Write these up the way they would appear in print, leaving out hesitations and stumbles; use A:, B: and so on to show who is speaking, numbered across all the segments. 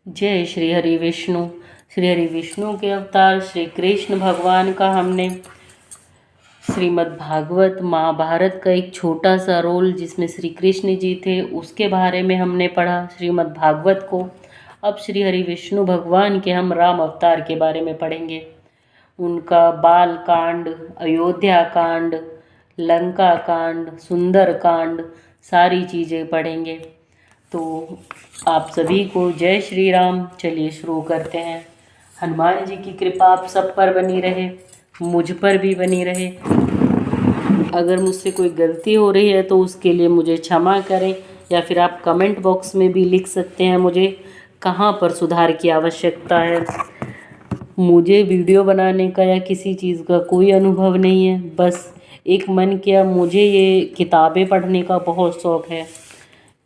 A: जय श्री हरि विष्णु। श्री हरि विष्णु के अवतार श्री कृष्ण भगवान का हमने श्रीमद् भागवत महाभारत का एक छोटा सा रोल जिसमें श्री कृष्ण जी थे उसके बारे में हमने पढ़ा श्रीमद् भागवत को। अब श्री हरि विष्णु भगवान के हम राम अवतार के बारे में पढ़ेंगे। उनका बाल कांड, अयोध्या कांड, लंका कांड, सुंदर कांड, सारी चीज़ें पढ़ेंगे। तो आप सभी को जय श्री राम। चलिए शुरू करते हैं। हनुमान जी की कृपा आप सब पर बनी रहे, मुझ पर भी बनी रहे। अगर मुझसे कोई गलती हो रही है तो उसके लिए मुझे क्षमा करें, या फिर आप कमेंट बॉक्स में भी लिख सकते हैं मुझे कहाँ पर सुधार की आवश्यकता है। मुझे वीडियो बनाने का या किसी चीज़ का कोई अनुभव नहीं है, बस एक मन किया। मुझे ये किताबें पढ़ने का बहुत शौक़ है,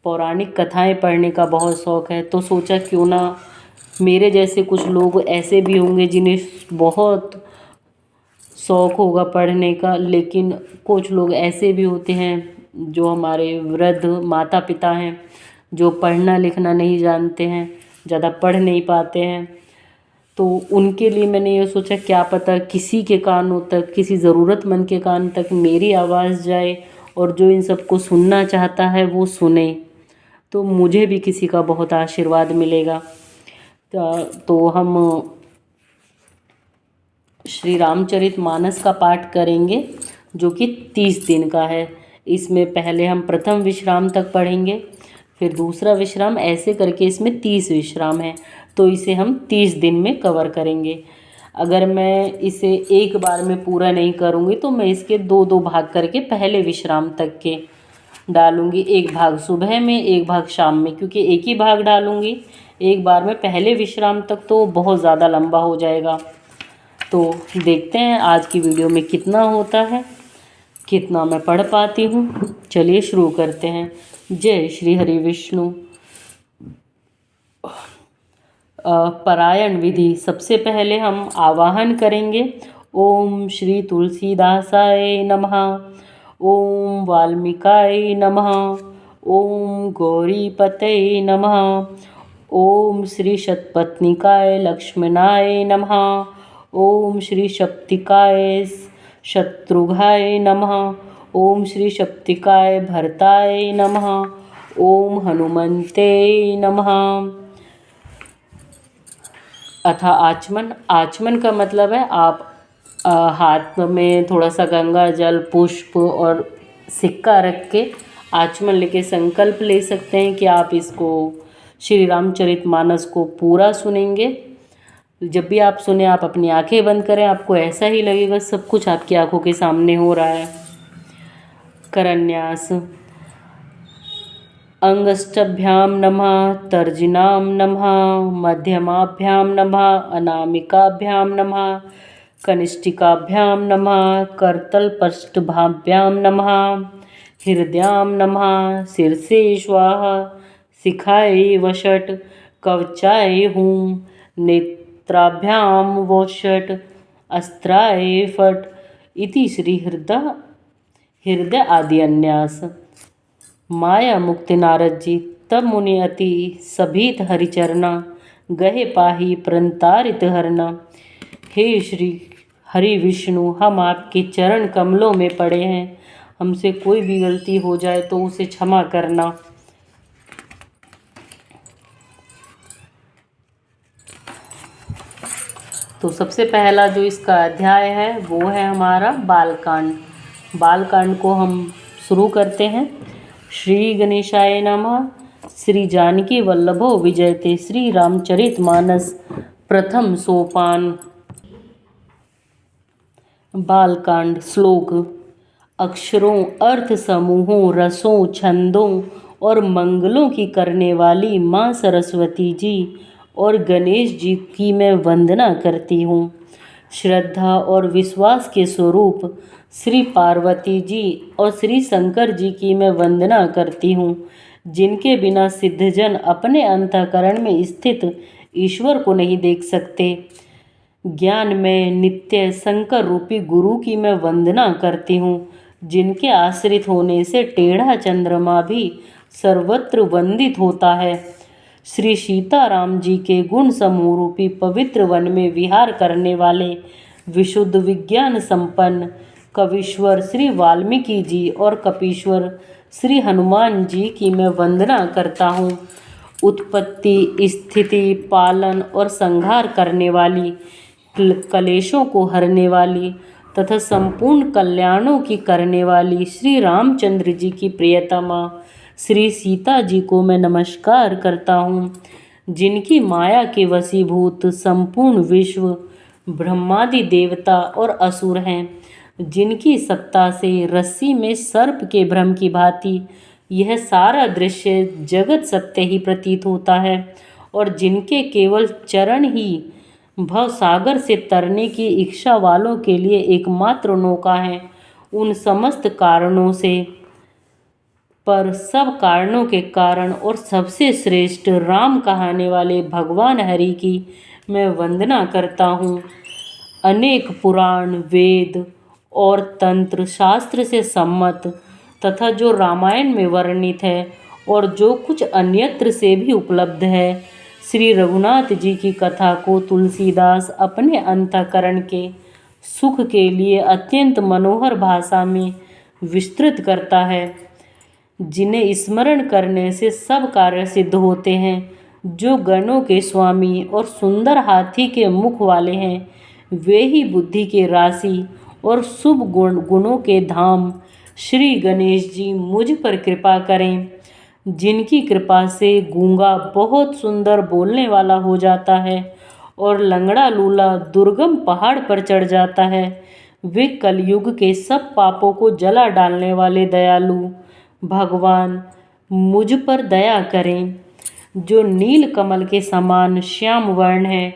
A: पौराणिक कथाएं पढ़ने का बहुत शौक़ है, तो सोचा क्यों ना मेरे जैसे कुछ लोग ऐसे भी होंगे जिन्हें बहुत शौक़ होगा पढ़ने का, लेकिन कुछ लोग ऐसे भी होते हैं जो हमारे वृद्ध माता पिता हैं जो पढ़ना लिखना नहीं जानते हैं, ज़्यादा पढ़ नहीं पाते हैं। तो उनके लिए मैंने ये सोचा क्या पता किसी के कानों तक, किसी ज़रूरतमंद के कान तक मेरी आवाज़ जाए और जो इन सबको सुनना चाहता है वो सुने, तो मुझे भी किसी का बहुत आशीर्वाद मिलेगा। तो हम श्री रामचरितमानस का पाठ करेंगे जो कि 30 दिन का है। इसमें पहले हम प्रथम विश्राम तक पढ़ेंगे, फिर दूसरा विश्राम, ऐसे करके इसमें 30 विश्राम है। तो इसे हम 30 दिन में कवर करेंगे। अगर मैं इसे एक बार में पूरा नहीं करूँगी तो मैं इसके दो भाग करके पहले विश्राम तक के डालूँगी। एक भाग सुबह में, एक भाग शाम में, क्योंकि एक ही भाग डालूँगी एक बार में पहले विश्राम तक तो बहुत ज़्यादा लंबा हो जाएगा। तो देखते हैं आज की वीडियो में कितना होता है, कितना मैं पढ़ पाती हूँ। चलिए शुरू करते हैं। जय श्री हरि विष्णु। पारायण विधि। सबसे पहले हम आवाहन करेंगे। ओम श्री तुलसीदासाय नमः, ओम वाल्मीकाय नमः, ओम गौरीपतये नमः, ओम श्री शतपत्निकाय लक्ष्मणाय नमः, ओम श्री शक्तिकाय शत्रुघ्नाय नमः, ओम श्री शक्तिकाय भरताय नमः, ओम हनुमन्ते नमः। अथा आचमन। आचमन का मतलब है आप हाथ में थोड़ा सा गंगा जल, पुष्प और सिक्का रख के आचमन लेके संकल्प ले सकते हैं कि आप इसको श्री रामचरितमानस को पूरा सुनेंगे। जब भी आप सुने आप अपनी आंखें बंद करें, आपको ऐसा ही लगेगा सब कुछ आपकी आंखों के सामने हो रहा है। करन्यास। अंगष्टभ्याम नमः, तर्जिनां नमः, मध्यमाभ्यां नमः, अनामिकाभ्यां नमः, कनिष्ठिकाभ्यां नमः, करतलपृष्ठभाभ्यां नमः, हृदयां नमः, शीर्षे स्वाहा, शिखायै वषट्, कवचाय हुं, नेत्राभ्यां वषट्, अस्त्राय फट् इति श्री हृदय आदि अन्यास। माया मुक्ति नारद जी। तब मुनि अति सभीत हरिचरना, गहे पाही प्रंतारित हरना। हे श्री हरि विष्णु, हम आपके चरण कमलों में पड़े हैं, हमसे कोई भी गलती हो जाए तो उसे क्षमा करना। तो सबसे पहला जो इसका अध्याय है वो है हमारा बालकांड। बालकांड को हम शुरू करते हैं। श्री गणेशाय नमः। श्री जानकी वल्लभो विजयते। श्री रामचरितमानस प्रथम सोपान। बालकांड। श्लोक। अक्षरों, अर्थ समूहों, रसों, छंदों और मंगलों की करने वाली माँ सरस्वती जी और गणेश जी की मैं वंदना करती हूँ। श्रद्धा और विश्वास के स्वरूप श्री पार्वती जी और श्री शंकर जी की मैं वंदना करती हूँ, जिनके बिना सिद्धजन अपने अंतःकरण में स्थित ईश्वर को नहीं देख सकते। ज्ञान में नित्य शंकर रूपी गुरु की मैं वंदना करती हूँ, जिनके आश्रित होने से टेढ़ा चंद्रमा भी सर्वत्र वंदित होता है। श्री सीताराम जी के गुण समूह रूपी पवित्र वन में विहार करने वाले विशुद्ध विज्ञान संपन्न कवीश्वर श्री वाल्मीकि जी और कपीश्वर श्री हनुमान जी की मैं वंदना करता हूँ। उत्पत्ति, स्थिति, पालन और संहार करने वाली, कलेशों को हरने वाली तथा संपूर्ण कल्याणों की करने वाली श्री रामचंद्र जी की प्रियतमा श्री सीता जी को मैं नमस्कार करता हूँ, जिनकी माया के वशीभूत संपूर्ण विश्व ब्रह्मादि देवता और असुर हैं, जिनकी सत्ता से रस्सी में सर्प के भ्रम की भांति यह सारा दृश्य जगत सत्य ही प्रतीत होता है, और जिनके केवल चरण ही भव सागर से तरने की इच्छा वालों के लिए एकमात्र नौका है। उन समस्त कारणों से पर सब कारणों के कारण और सबसे श्रेष्ठ राम कहाने वाले भगवान हरि की मैं वंदना करता हूँ। अनेक पुराण, वेद और तंत्र शास्त्र से सम्मत तथा जो रामायण में वर्णित है और जो कुछ अन्यत्र से भी उपलब्ध है, श्री रघुनाथ जी की कथा को तुलसीदास अपने अंतःकरण के सुख के लिए अत्यंत मनोहर भाषा में विस्तृत करता है, जिन्हें स्मरण करने से सब कार्य सिद्ध होते हैं। जो गणों के स्वामी और सुंदर हाथी के मुख वाले हैं, वे ही बुद्धि के राशि और शुभ गुणों के धाम श्री गणेश जी मुझ पर कृपा करें, जिनकी कृपा से गूंगा बहुत सुंदर बोलने वाला हो जाता है और लंगड़ा लूला दुर्गम पहाड़ पर चढ़ जाता है। वे कलयुग के सब पापों को जला डालने वाले दयालु भगवान मुझ पर दया करें। जो नील कमल के समान श्याम वर्ण है,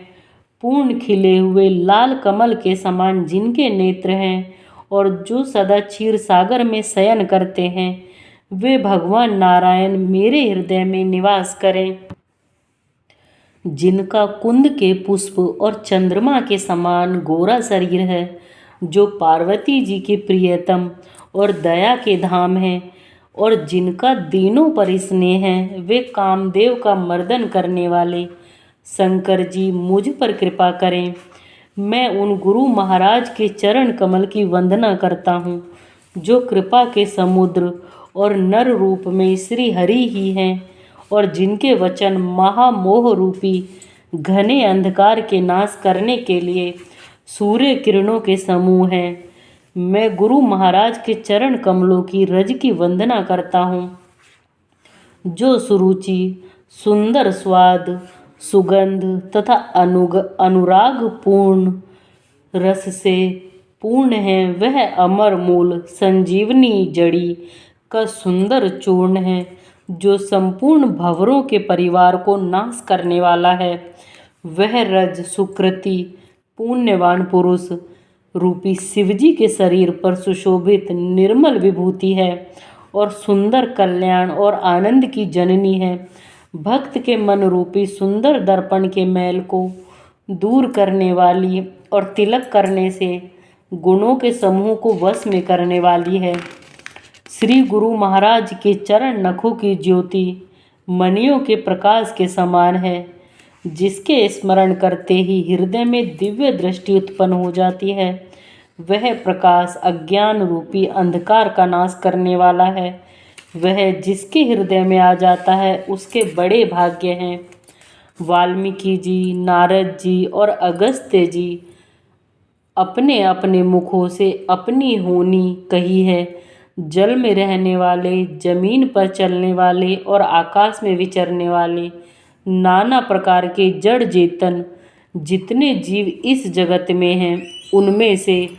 A: पूर्ण खिले हुए लाल कमल के समान जिनके नेत्र हैं, और जो सदा क्षीर सागर में शयन करते हैं, वे भगवान नारायण मेरे हृदय में निवास करें। जिनका कुंद के पुष्प और चंद्रमा के समान गोरा शरीर है, जो पार्वती जी की प्रियतम और दया के धाम है, और जिनका दीनों पर स्नेह है, वे कामदेव का मर्दन करने वाले शंकर जी मुझ पर कृपा करें। मैं उन गुरु महाराज के चरण कमल की वंदना करता हूँ, जो कृपा के समुद्र और नर रूप में श्री हरि ही हैं, और जिनके वचन महामोह रूपी घने अंधकार के नाश करने के लिए सूर्य किरणों के समूह हैं। मैं गुरु महाराज के चरण कमलों की रज की वंदना करता हूँ, जो सुरुचि, सुंदर स्वाद, सुगंध तथा अनुराग पूर्ण रस से पूर्ण है। वह अमर मूल संजीवनी जड़ी का सुंदर चूर्ण है, जो संपूर्ण भंवरों के परिवार को नाश करने वाला है। वह रज सुकृति पुण्यवान पुरुष रूपी शिवजी के शरीर पर सुशोभित निर्मल विभूति है, और सुंदर कल्याण और आनंद की जननी है। भक्त के मन रूपी सुंदर दर्पण के मैल को दूर करने वाली और तिलक करने से गुणों के समूह को वश में करने वाली है। श्री गुरु महाराज के चरण नखों की ज्योति मणियों के प्रकाश के समान है, जिसके स्मरण करते ही हृदय में दिव्य दृष्टि उत्पन्न हो जाती है। वह प्रकाश अज्ञान रूपी अंधकार का नाश करने वाला है। वह जिसके हृदय में आ जाता है, उसके बड़े भाग्य हैं। वाल्मीकि जी, नारद जी और अगस्त्य जी अपने अपने मुखों से अपनी होनी कही है। जल में रहने वाले, जमीन पर चलने वाले और आकाश में विचरने वाले नाना प्रकार के जड़ चेतन जितने जीव इस जगत में हैं, उनमें से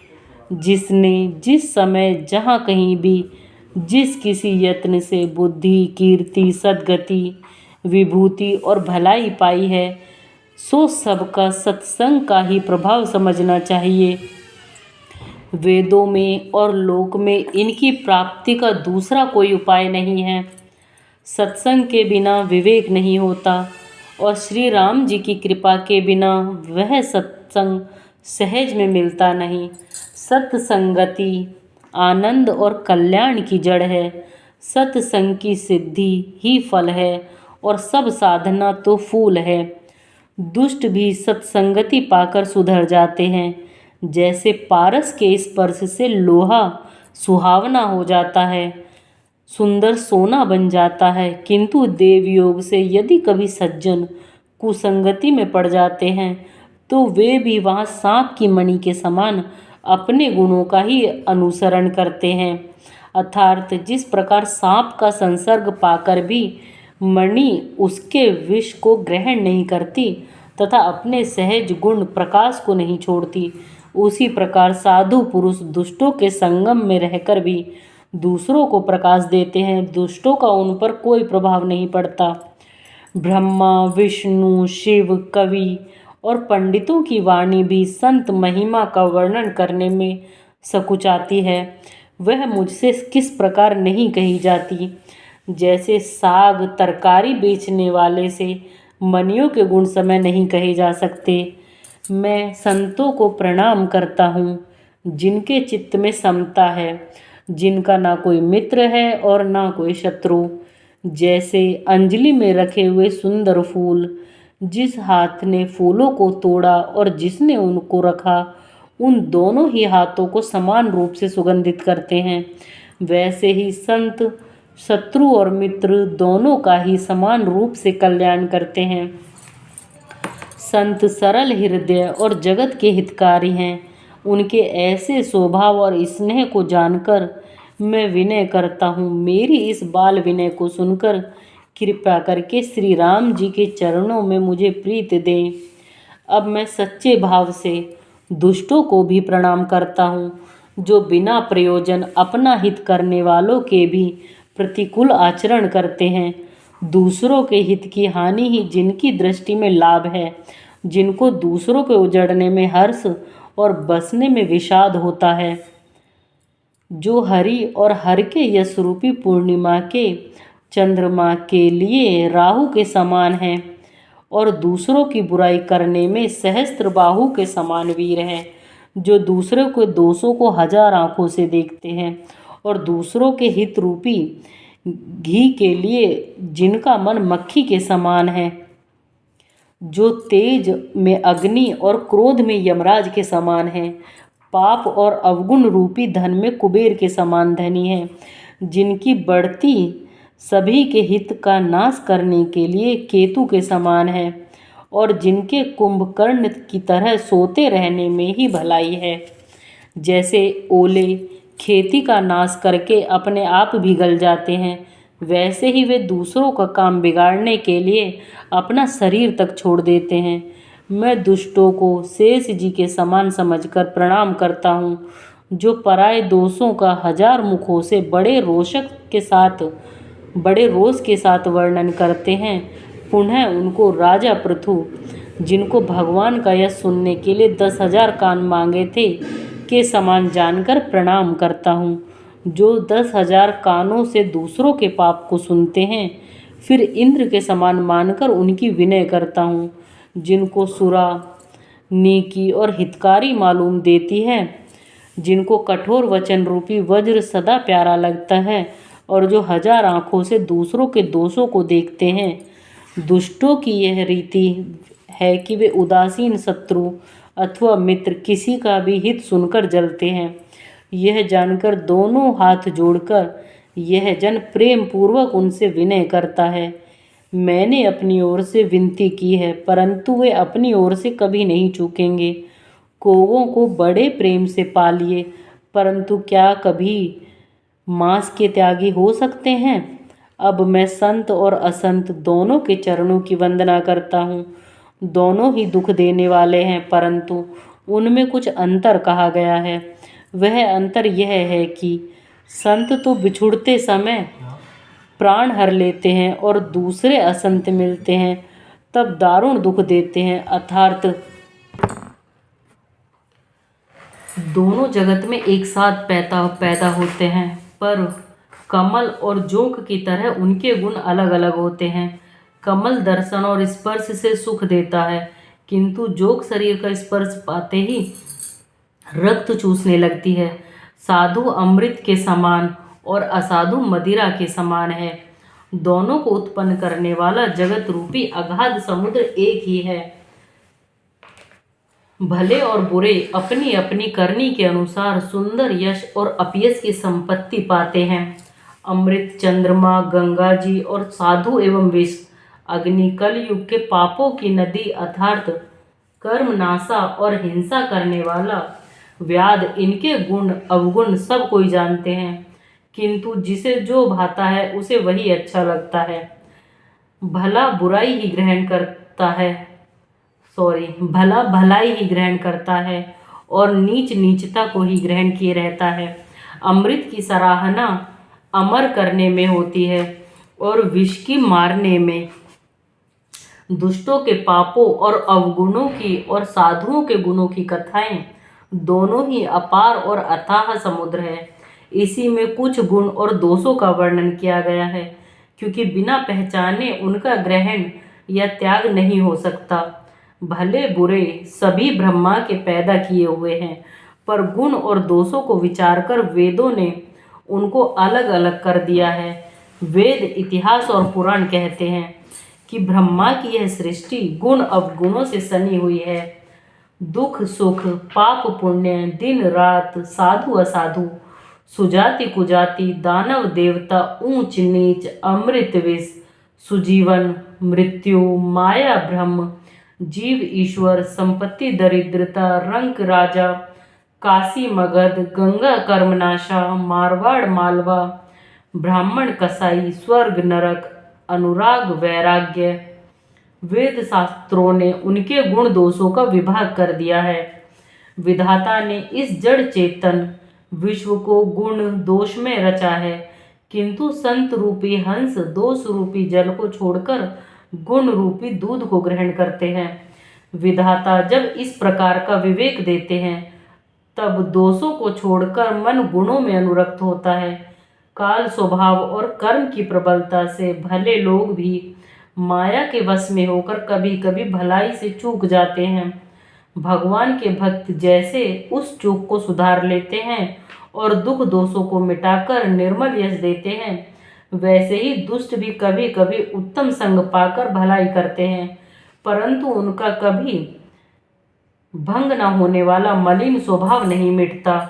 A: जिसने जिस समय जहाँ कहीं भी जिस किसी यत्न से बुद्धि, कीर्ति, सद्गति, विभूति और भलाई पाई है, सो सबका सत्संग का ही प्रभाव समझना चाहिए। वेदों में और लोक में इनकी प्राप्ति का दूसरा कोई उपाय नहीं है। सत्संग के बिना विवेक नहीं होता, और श्री राम जी की कृपा के बिना वह सत्संग सहज में मिलता नहीं। सत्संगति आनंद और कल्याण की जड़ है। सत्संग की सिद्धि ही फल है, और सब साधना तो फूल है। दुष्ट भी सत्संगति पाकर सुधर जाते हैं। जैसे पारस के स्पर्श से लोहा सुहावना हो जाता है, सुंदर सोना बन जाता है, किंतु देवयोग से यदि कभी सज्जन कुसंगति में पड़ जाते हैं तो वे भी वहाँ सांप की मणि के समान अपने गुणों का ही अनुसरण करते हैं। अर्थात जिस प्रकार सांप का संसर्ग पाकर भी मणि उसके विष को ग्रहण नहीं करती तथा अपने सहज गुण प्रकाश को नहीं छोड़ती, उसी प्रकार साधु पुरुष दुष्टों के संगम में रहकर भी दूसरों को प्रकाश देते हैं। दुष्टों का उन पर कोई प्रभाव नहीं पड़ता। ब्रह्मा, विष्णु, शिव, कवि और पंडितों की वाणी भी संत महिमा का वर्णन करने में सकुचाती है। वह मुझसे किस प्रकार नहीं कही जाती। जैसे साग तरकारी बेचने वाले से मनियों के गुण समय नहीं कहे जा सकते। मैं संतों को प्रणाम करता हूँ जिनके चित्त में समता है, जिनका ना कोई मित्र है और ना कोई शत्रु। जैसे अंजलि में रखे हुए सुंदर फूल, जिस हाथ ने फूलों को तोड़ा और जिसने उनको रखा, उन दोनों ही हाथों को समान रूप से सुगंधित करते हैं। वैसे ही संत शत्रु और मित्र दोनों का ही समान रूप से कल्याण करते हैं। संत सरल हृदय और जगत के हितकारी हैं। उनके ऐसे स्वभाव और स्नेह को जानकर मैं विनय करता हूँ। मेरी इस बाल विनय को सुनकर कृपा करके श्री राम जी के चरणों में मुझे प्रीत दें। अब मैं सच्चे भाव से दुष्टों को भी प्रणाम करता हूँ, जो बिना प्रयोजन अपना हित करने वालों के भी प्रतिकूल आचरण करते हैं। दूसरों के हित की हानि ही जिनकी दृष्टि में लाभ है, जिनको दूसरों के उजड़ने में हर्ष और बसने में विषाद होता है, जो हरि और हर के यश रूपी पूर्णिमा के चंद्रमा के लिए राहु के समान है और दूसरों की बुराई करने में सहस्त्र बाहु के समान वीर है, जो दूसरों के दोषों को हजार आंखों से देखते हैं और दूसरों के हित रूपी घी के लिए जिनका मन मक्खी के समान है, जो तेज में अग्नि और क्रोध में यमराज के समान है, पाप और अवगुण रूपी धन में कुबेर के समान धनी है, जिनकी बढ़ती सभी के हित का नाश करने के लिए केतु के समान है और जिनके कुंभकर्ण की तरह सोते रहने में ही भलाई है। जैसे ओले खेती का नाश करके अपने आप भी गल जाते हैं, वैसे ही वे दूसरों का काम बिगाड़ने के लिए अपना शरीर तक छोड़ देते हैं। मैं दुष्टों को शेष जी के समान समझकर प्रणाम करता हूँ, जो पराये दोषों का हजार मुखों से बड़े रोष के साथ वर्णन करते हैं। पुनः उनको राजा पृथु, जिनको भगवान का यश सुनने के लिए 10,000 कान मांगे थे, के समान जानकर प्रणाम करता हूँ, जो 10,000 कानों से दूसरों के पाप को सुनते हैं। फिर इंद्र के समान मानकर उनकी विनय करता हूँ, जिनको सुरा नेकी और हितकारी मालूम देती है, जिनको कठोर वचन रूपी वज्र सदा प्यारा लगता है और जो हजार आंखों से दूसरों के दोषों को देखते हैं। दुष्टों की यह रीति है कि वे उदासीन शत्रु अथवा मित्र किसी का भी हित सुनकर जलते हैं। यह जानकर दोनों हाथ जोड़कर यह जन प्रेम पूर्वक उनसे विनय करता है। मैंने अपनी ओर से विनती की है, परंतु वे अपनी ओर से कभी नहीं चूकेंगे। कौवों को बड़े प्रेम से पालिए, परंतु क्या कभी मांस के त्यागी हो सकते हैं। अब मैं संत और असंत दोनों के चरणों की वंदना करता हूँ। दोनों ही दुख देने वाले हैं, परंतु उनमें कुछ अंतर कहा गया है। वह अंतर यह है कि संत तो बिछुड़ते समय प्राण हर लेते हैं और दूसरे असंत मिलते हैं तब दारुण दुख देते हैं। अर्थात दोनों जगत में एक साथ पैदा होते हैं, पर कमल और जोंक की तरह उनके गुण अलग अलग होते हैं। कमल दर्शन और स्पर्श से सुख देता है, किंतु जोंक शरीर का स्पर्श पाते ही रक्त चूसने लगती है। साधु अमृत के समान और असाधु मदिरा के समान है। दोनों को उत्पन्न करने वाला जगत रूपी अगाध समुद्र एक ही है। भले और बुरे अपनी अपनी करनी के अनुसार सुंदर यश और अपयश की संपत्ति पाते हैं। अमृत, चंद्रमा, गंगा जी और साधु एवं विष, अग्नि, कलयुग के पापों की नदी अर्थात कर्म नाशा और हिंसा करने वाला व्याध, इनके गुण अवगुण सब कोई जानते हैं, किंतु जिसे जो भाता है उसे वही अच्छा लगता है। भला बुराई ही ग्रहण करता है, भला भलाई ही ग्रहण करता है और नीच नीचता को ही ग्रहण किए रहता है। अमृत की सराहना अमर करने में होती है और विष की मारने में। दुष्टों के पापों और अवगुणों की और साधुओं के गुणों की कथाएं दोनों ही अपार और अथाह समुद्र है। इसी में कुछ गुण और दोषों का वर्णन किया गया है, क्योंकि बिना पहचाने उनका ग्रहण या त्याग नहीं हो सकता। भले बुरे सभी ब्रह्मा के पैदा किए हुए हैं, पर गुण और दोषों को विचार कर वेदों ने उनको अलग अलग कर दिया है। वेद, इतिहास और पुराण कहते हैं कि ब्रह्मा की यह सृष्टि गुण अवगुणों से सनी हुई है। दुख सुख, पाप पुण्य, दिन रात, साधु असाधु, सुजाति कुजाति, दानव देवता, ऊंच नीच, अमृत विष, सुजीवन मृत्यु, माया ब्रह्म, जीव ईश्वर, संपत्ति दरिद्रता, रंक राजा, काशी मगध, गंगा कर्मनाशा, मारवाड़ मालवा, ब्राह्मण कसाई, स्वर्ग नरक, अनुराग वैराग्य। वेद शास्त्रों ने उनके गुण दोषों का विभाग कर दिया है। विधाता ने इस जड़ चेतन विश्व को गुण दोष में रचा है, किंतु संत रूपी हंस दोष रूपी जल को छोड़कर गुण रूपी दूध को ग्रहण करते हैं। विधाता जब इस प्रकार का विवेक देते हैं, तब दोषों को छोड़कर मन गुणों में अनुरक्त होता है। काल स्वभाव और कर्म की प्रबलता से भले लोग भी माया के वश में होकर कभी कभी भलाई से चूक जाते हैं। भगवान के भक्त जैसे उस चूक को सुधार लेते हैं और दुख दोषों को मिटाकर निर्मल यश देते हैं, वैसे ही दुष्ट भी कभी कभी उत्तम संग पाकर भलाई करते हैं, परंतु उनका कभी भंग न होने वाला मलिन स्वभाव नहीं मिटता।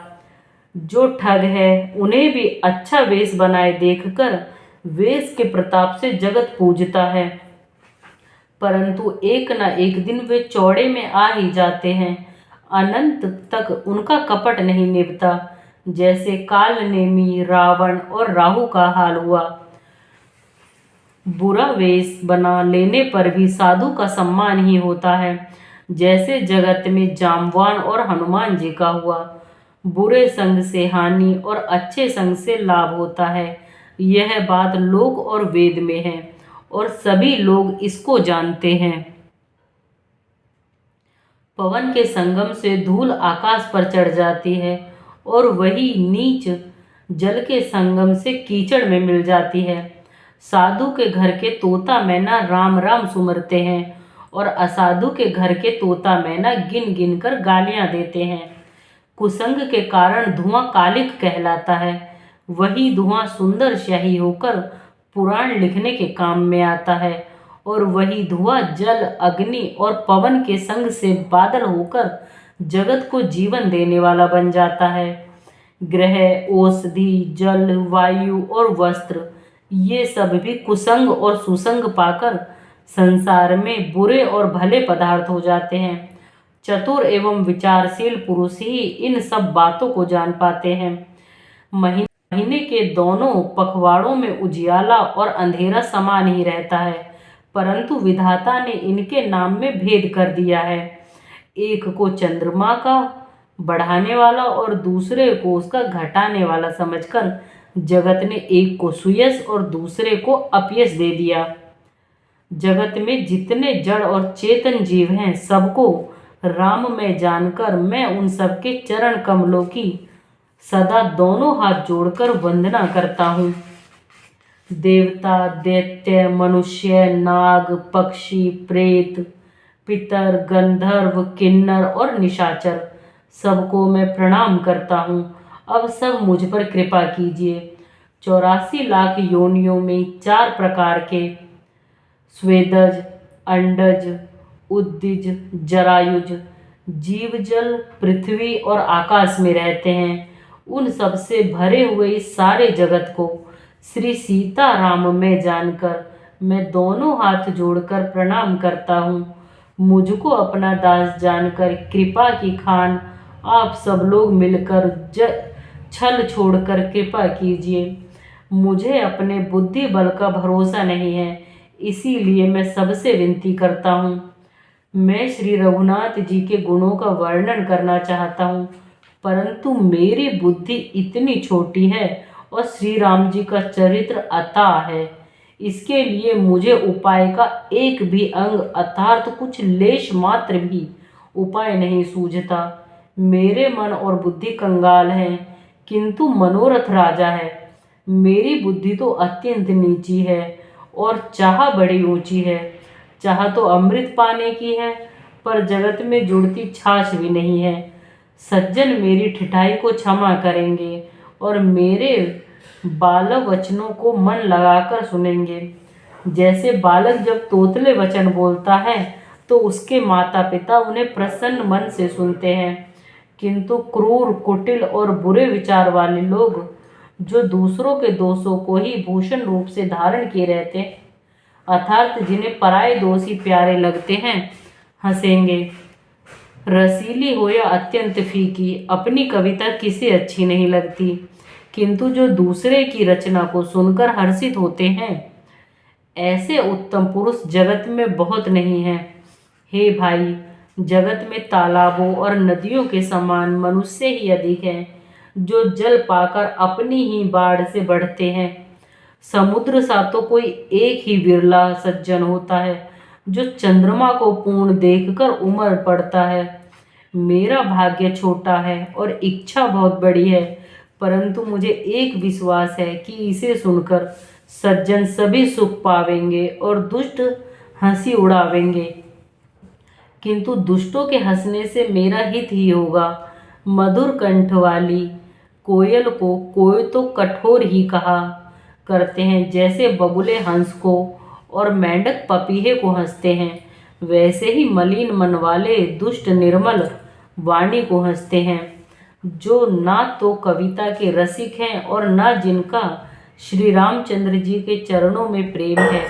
A: जो ठग है उन्हें भी अच्छा वेश बनाए देखकर वेश के प्रताप से जगत पूजता है, परंतु एक न एक दिन वे चौड़े में आ ही जाते हैं। अनंत तक उनका कपट नहीं निभता, जैसे काल नेमी, रावण और राहु का हाल हुआ। बुरा वेश बना लेने पर भी साधु का सम्मान ही होता है, जैसे जगत में जामवान और हनुमान जी का हुआ। बुरे संग से हानि और अच्छे संग से लाभ होता है, यह बात लोक और वेद में है और सभी लोग इसको जानते हैं। पवन के संगम से धूल आकाश पर चढ़ जाती है और वही नीच जल के संगम से कीचड़ में मिल जाती है। साधु के घर के तोता मैना राम राम सुमरते हैं और असाधु के घर के तोता मैना गिन गिन कर गालियां देते हैं। कुसंग के कारण धुआं कालिक कहलाता है, वही धुआं सुंदर शाही होकर पुराण लिखने के काम में आता है और वही धुआं जल, अग्नि और पवन के संग से बादल होकर जगत को जीवन देने वाला बन जाता है। ग्रह, औषधि, जल, वायु और वस्त्र, ये सब भी कुसंग और सुसंग पाकर संसार में बुरे और भले पदार्थ हो जाते हैं। चतुर एवं विचारशील पुरुष ही इन सब बातों को जान पाते हैं। महीने के दोनों पखवाड़ों में उजियाला और अंधेरा समान ही रहता है, परंतु विधाता ने इनके नाम में भेद कर दिया है। एक को चंद्रमा का बढ़ाने वाला और दूसरे को उसका घटाने वाला समझकर जगत ने एक को सुयश और दूसरे को अपयश दे दिया। जगत में जितने जड़ और चेतन जीव हैं, सबको राम में जानकर मैं उन सबके चरण कमलों की सदा दोनों हाथ जोड़कर वंदना करता हूँ। देवता, दैत्य, मनुष्य, नाग, पक्षी, प्रेत, पितर, गंधर्व, किन्नर और निशाचर, सबको मैं प्रणाम करता हूँ। अब सब मुझ पर कृपा कीजिए। 84 लाख योनियों में 4 प्रकार के स्वेदज, अंडज, उद्दिज, जरायुज जीव जल, पृथ्वी और आकाश में रहते हैं। उन सब से भरे हुए इस सारे जगत को श्री सीताराम में जानकर मैं दोनों हाथ जोड़कर प्रणाम करता हूँ। मुझको अपना दास जानकर कृपा की खान आप सब लोग मिलकर छल छोड़कर कृपा कीजिए। मुझे अपने बुद्धि बल का भरोसा नहीं है, इसीलिए मैं सबसे विनती करता हूँ। मैं श्री रघुनाथ जी के गुणों का वर्णन करना चाहता हूँ, परंतु मेरी बुद्धि इतनी छोटी है और श्री राम जी का चरित्र अथाह है। इसके लिए मुझे उपाय का एक भी अंग अर्थात कुछ लेश मात्र भी उपाय नहीं सूझता। मेरे मन और बुद्धि कंगाल हैं, किंतु मनोरथ राजा है। मेरी बुद्धि तो अत्यंत नीची है और चाह बड़ी ऊंची है। चाह तो अमृत पाने की है, पर जगत में जुड़ती छाछ भी नहीं है। सज्जन मेरी ठिठाई को क्षमा करेंगे और मेरे बालक वचनों को मन लगाकर सुनेंगे। जैसे बालक जब तोतले वचन बोलता है तो उसके माता पिता उन्हें प्रसन्न मन से सुनते हैं, किंतु क्रूर, कुटिल और बुरे विचार वाले लोग जो दूसरों के दोषों को ही भूषण रूप से धारण किए रहते हैं, अर्थात जिन्हें पराये दोष ही प्यारे लगते हैं, हंसेंगे। रसीली हो या अत्यंत फीकी, अपनी कविता किसे अच्छी नहीं लगती, किंतु जो दूसरे की रचना को सुनकर हर्षित होते हैं, ऐसे उत्तम पुरुष जगत में बहुत नहीं हैं। हे भाई, जगत में तालाबों और नदियों के समान मनुष्य ही अधिक हैं, जो जल पाकर अपनी ही बाढ़ से बढ़ते हैं। समुद्र सा तो कोई एक ही विरला सज्जन होता है जो चंद्रमा को पूर्ण देखकर उमड़ पड़ता है। मेरा भाग्य छोटा है और इच्छा बहुत बड़ी है, परंतु मुझे एक विश्वास है कि इसे सुनकर सज्जन सभी सुख पावेंगे और दुष्ट हंसी उड़ावेंगे, किंतु दुष्टों के हंसने से मेरा हित ही होगा। मधुर कंठ वाली कोयल को कोई तो कठोर ही कहा करते हैं, जैसे बगुले हंस को और मेंढक पपीहे को हंसते हैं, वैसे ही मलिन मन वाले दुष्ट निर्मल वाणी को हंसते हैं। जो ना तो कविता के रसिक हैं और ना जिनका श्री रामचंद्र जी के चरणों में प्रेम है,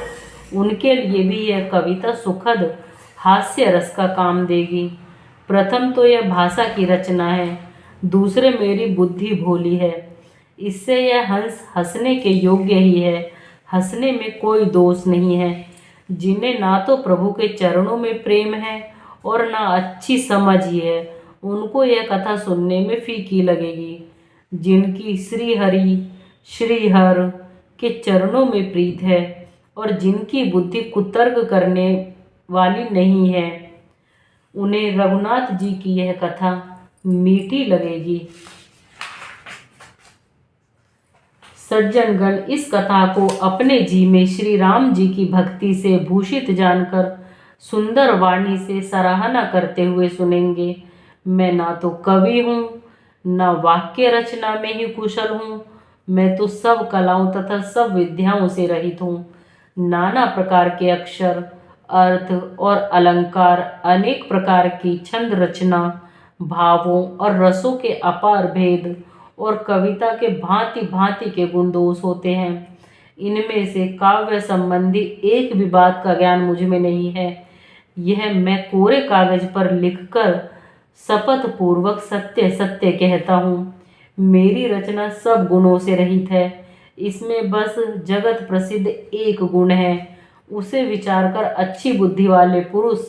A: उनके लिए भी यह कविता सुखद हास्य रस का काम देगी। प्रथम तो यह भाषा की रचना है, दूसरे मेरी बुद्धि भोली है, इससे यह हंस हंसने के योग्य ही है। हंसने में कोई दोष नहीं है। जिन्हें ना तो प्रभु के चरणों में प्रेम है और ना अच्छी समझ ही है, उनको यह कथा सुनने में फीकी लगेगी। जिनकी श्रीहर के चरणों में प्रीत है और जिनकी बुद्धि कुतर्क करने वाली नहीं है, उन्हें रघुनाथ जी की यह कथा मीठी लगेगी। सज्जनगण इस कथा को अपने जी में श्री राम जी की भक्ति से भूषित जानकर सुंदर वाणी से सराहना करते हुए सुनेंगे। मैं ना तो कवि हूँ, ना वाक्य रचना में ही कुशल हूँ। मैं तो सब कलाओं तथा सब विद्याओं से रहित हूँ। नाना प्रकार के अक्षर, अर्थ और अलंकार, अनेक प्रकार की छंद रचना, भावों और रसों के अपार भेद और कविता के भांति भांति के गुण दोष होते हैं। इनमें से काव्य संबंधी एक भी बात का ज्ञान मुझ में नहीं है। यह मैं कोरे कागज पर लिखकर शपथ पूर्वक सत्य सत्य कहता हूँ। मेरी रचना सब गुणों से रहित है। इसमें बस जगत प्रसिद्ध एक गुण है। उसे विचार कर अच्छी बुद्धि वाले पुरुष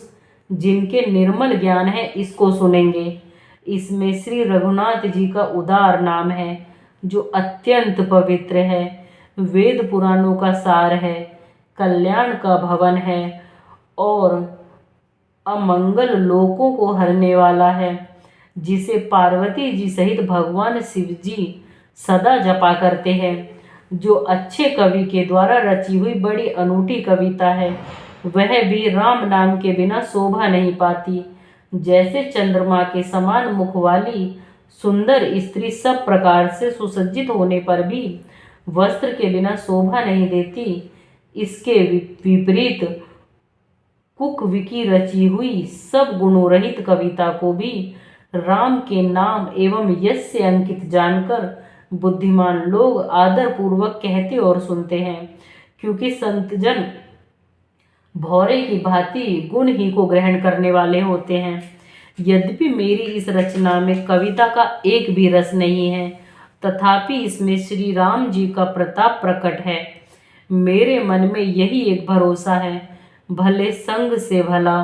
A: जिनके निर्मल ज्ञान है इसको सुनेंगे। इसमें श्री रघुनाथ जी का उदार नाम है, जो अत्यंत पवित्र है, वेद पुराणों का सार है, कल्याण का भवन है और अमंगल लोकों को हरने वाला है, जिसे पार्वती जी सहित भगवान शिव जी सदा जपा करते हैं। जो अच्छे कवि के द्वारा रची हुई बड़ी अनूठी कविता है, वह भी राम नाम के बिना शोभा नहीं पाती। जैसे चंद्रमा के समान मुख वाली सुंदर स्त्री सब प्रकार से सुसज्जित होने पर भी वस्त्र के बिना शोभा नहीं देती। इसके विपरीत कुकविकी रची हुई सब गुणों रहित कविता को भी राम के नाम एवं यश से अंकित जानकर बुद्धिमान लोग आदर पूर्वक कहते और सुनते हैं, क्योंकि संतजन भौरे की भांति गुण ही को ग्रहण करने वाले होते हैं। यद्यपि मेरी इस रचना में कविता का एक भी रस नहीं है, तथापि इसमें श्री राम जी का प्रताप प्रकट है। मेरे मन में यही एक भरोसा है, भले संग से भला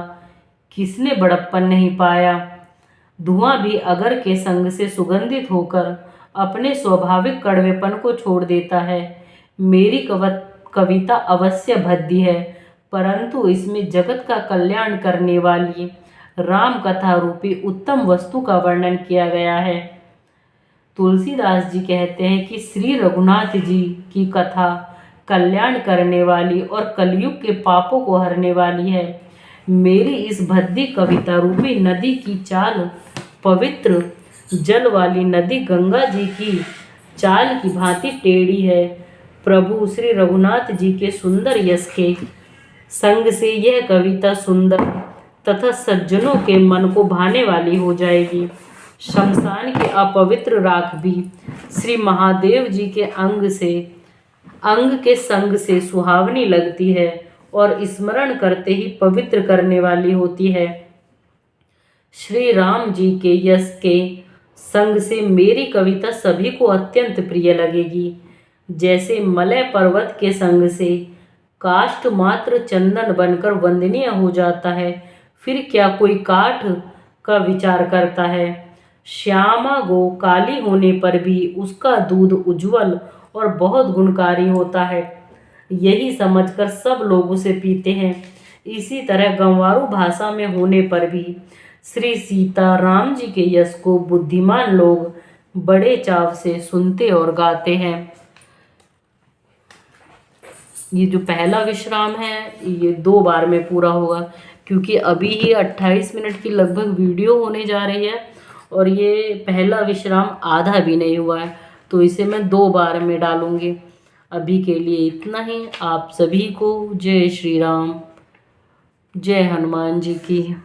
A: किसने बड़प्पन नहीं पाया। धुआं भी अगर के संग से सुगंधित होकर अपने स्वाभाविक कड़वेपन को छोड़ देता है। मेरी कविता अवश्य भद्दी है, परंतु इसमें जगत का कल्याण करने वाली राम कथा रूपी उत्तम वस्तु का वर्णन किया गया है। तुलसीदास जी कहते हैं कि श्री रघुनाथ जी की कथा कल्याण करने वाली और कलयुग के पापों को हरने वाली है। मेरी इस भद्दी कविता रूपी नदी की चाल पवित्र जल वाली नदी गंगा जी की चाल की भांति टेढ़ी है। प्रभु श्री रघुनाथ जी के सुंदर यश के संग से यह कविता सुंदर तथा सज्जनों के मन को भाने वाली हो जाएगी। शमशान की अपवित्र राख भी श्री महादेव जी के अंग के संग से सुहावनी लगती है और स्मरण करते ही पवित्र करने वाली होती है। श्री राम जी के यश के संग से मेरी कविता सभी को अत्यंत प्रिय लगेगी। जैसे मलय पर्वत के संग से काष्ठ मात्र चंदन बनकर वंदनीय हो जाता है, फिर क्या कोई काठ का विचार करता है। श्यामा गो काली होने पर भी उसका दूध उज्जवल और बहुत गुणकारी होता है, यही समझकर सब लोग उसे पीते हैं। इसी तरह गंवारू भाषा में होने पर भी श्री सीता राम जी के यश को बुद्धिमान लोग बड़े चाव से सुनते और गाते हैं। ये जो पहला विश्राम है ये 2 बार में पूरा होगा, क्योंकि अभी ही 28 मिनट की लगभग वीडियो होने जा रही है और ये पहला विश्राम आधा भी नहीं हुआ है, तो इसे मैं 2 बार में डालूंगी। अभी के लिए इतना ही। आप सभी को जय श्री राम, जय हनुमान जी की।